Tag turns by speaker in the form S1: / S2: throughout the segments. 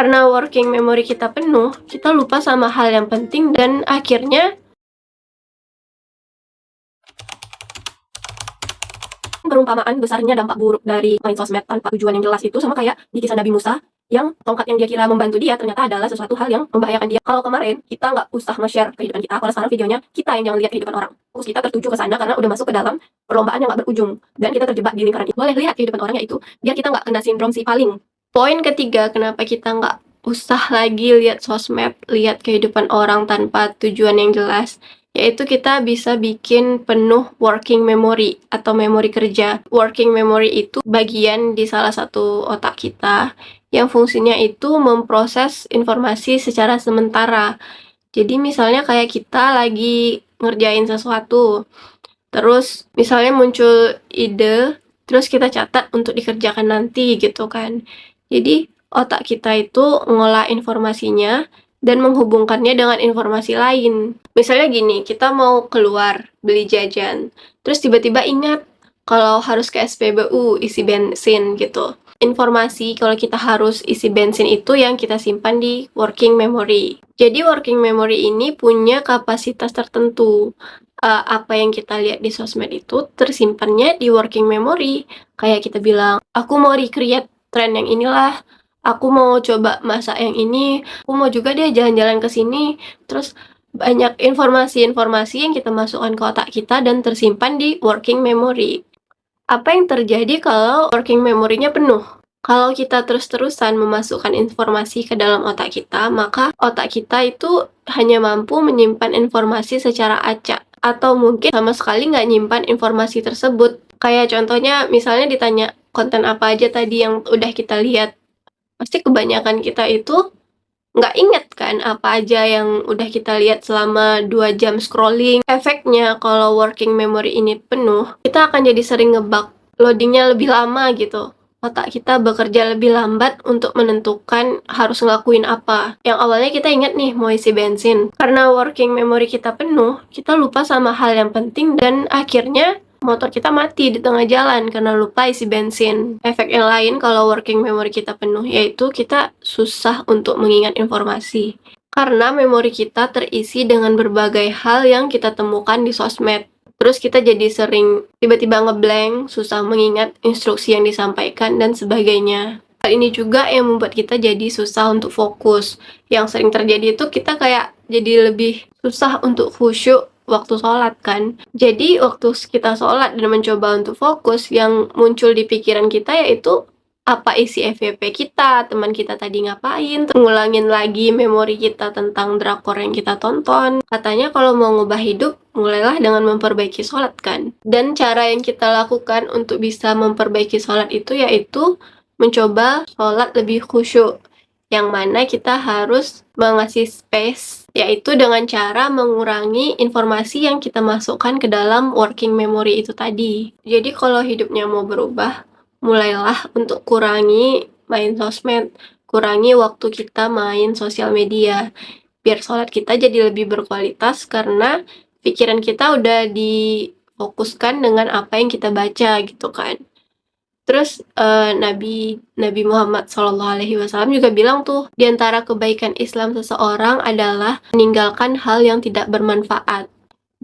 S1: Karena working memory kita penuh, kita lupa sama hal yang penting dan akhirnya perumpamaan besarnya dampak buruk dari main sosmed tanpa tujuan yang jelas itu sama kayak di kisah Nabi Musa yang tongkat yang dia kira membantu dia ternyata adalah sesuatu hal yang membahayakan dia. Kalau kemarin kita nggak usah nge-share kehidupan kita, kalau sekarang videonya kita yang jangan lihat kehidupan orang. Fokus kita tertuju ke sana karena udah masuk ke dalam perlombaan yang nggak berujung dan kita terjebak di lingkaran itu. Boleh lihat kehidupan orangnya itu biar kita nggak kena sindrom si paling. Poin ketiga, kenapa kita nggak usah lagi lihat sosmed, lihat kehidupan orang tanpa tujuan yang jelas, yaitu kita bisa bikin penuh working memory atau memori kerja. Working memory itu bagian di salah satu otak kita yang fungsinya itu memproses informasi secara sementara. Jadi misalnya kayak kita lagi ngerjain sesuatu, terus misalnya muncul ide, terus kita catat untuk dikerjakan nanti gitu kan. Jadi otak kita itu ngolah informasinya dan menghubungkannya dengan informasi lain. Misalnya gini, kita mau keluar beli jajan, terus tiba-tiba ingat kalau harus ke SPBU isi bensin gitu. Informasi kalau kita harus isi bensin itu yang kita simpan di working memory. Jadi working memory ini punya kapasitas tertentu. Apa yang kita lihat di sosmed itu tersimpannya di working memory. Kayak kita bilang, aku mau recreate tren yang inilah, aku mau coba masak yang ini, aku mau juga deh jalan-jalan ke sini. Terus banyak informasi-informasi yang kita masukkan ke otak kita dan tersimpan di working memory. Apa yang terjadi kalau working memory-nya penuh? Kalau kita terus-terusan memasukkan informasi ke dalam otak kita, maka otak kita itu hanya mampu menyimpan informasi secara acak. Atau mungkin sama sekali nggak nyimpan informasi tersebut. Kayak contohnya, misalnya ditanya, konten apa aja tadi yang udah kita lihat. Pasti kebanyakan kita itu nggak inget kan apa aja yang udah kita lihat selama 2 jam scrolling. Efeknya kalau working memory ini penuh, kita akan jadi sering ngebug, loadingnya lebih lama gitu. Otak kita bekerja lebih lambat untuk menentukan harus ngelakuin apa. Yang awalnya kita ingat nih mau isi bensin. Karena working memory kita penuh, kita lupa sama hal yang penting dan akhirnya motor kita mati di tengah jalan karena lupa isi bensin. Efek yang lain kalau working memory kita penuh yaitu kita susah untuk mengingat informasi. Karena memori kita terisi dengan berbagai hal yang kita temukan di sosmed. Terus kita jadi sering tiba-tiba ngeblank, susah mengingat instruksi yang disampaikan, dan sebagainya. Hal ini juga yang membuat kita jadi susah untuk fokus. Yang sering terjadi itu kita kayak jadi lebih susah untuk khusyuk waktu sholat kan. Jadi waktu kita sholat dan mencoba untuk fokus, yang muncul di pikiran kita yaitu apa isi FYP kita, teman kita tadi ngapain, ngulangin lagi memori kita tentang drakor yang kita tonton. Katanya kalau mau ngubah hidup, mulailah dengan memperbaiki sholat kan. Dan cara yang kita lakukan untuk bisa memperbaiki sholat itu yaitu mencoba sholat lebih khusyuk. Yang mana kita harus mengasih space, yaitu dengan cara mengurangi informasi yang kita masukkan ke dalam working memory itu tadi. Jadi kalau hidupnya mau berubah, mulailah untuk kurangi main sosmed, kurangi waktu kita main sosial media, biar sholat kita jadi lebih berkualitas karena pikiran kita udah difokuskan dengan apa yang kita baca gitu kan. Terus Nabi Muhammad SAW juga bilang tuh, di antara kebaikan Islam seseorang adalah meninggalkan hal yang tidak bermanfaat.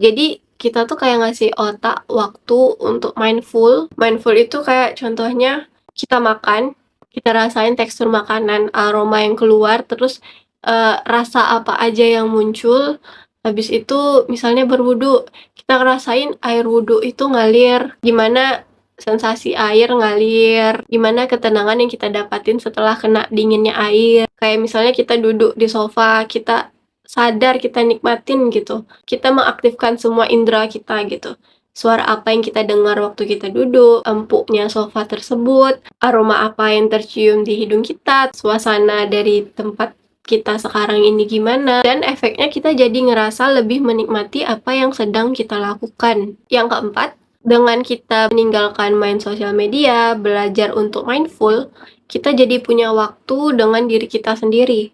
S1: Jadi kita tuh kayak ngasih otak waktu untuk mindful. Mindful itu kayak contohnya kita makan, kita rasain tekstur makanan, aroma yang keluar, terus rasa apa aja yang muncul. Habis itu misalnya berwudu, kita ngerasain air wudu itu ngalir, gimana sensasi air ngalir, gimana ketenangan yang kita dapatin setelah kena dinginnya air. Kayak misalnya kita duduk di sofa, kita sadar, kita nikmatin gitu. Kita mengaktifkan semua indera kita gitu. Suara apa yang kita dengar waktu kita duduk, empuknya sofa tersebut, aroma apa yang tercium di hidung kita, suasana dari tempat kita sekarang ini gimana, dan efeknya kita jadi ngerasa lebih menikmati apa yang sedang kita lakukan. Yang keempat, dengan kita meninggalkan main sosial media, belajar untuk mindful, kita jadi punya waktu dengan diri kita sendiri.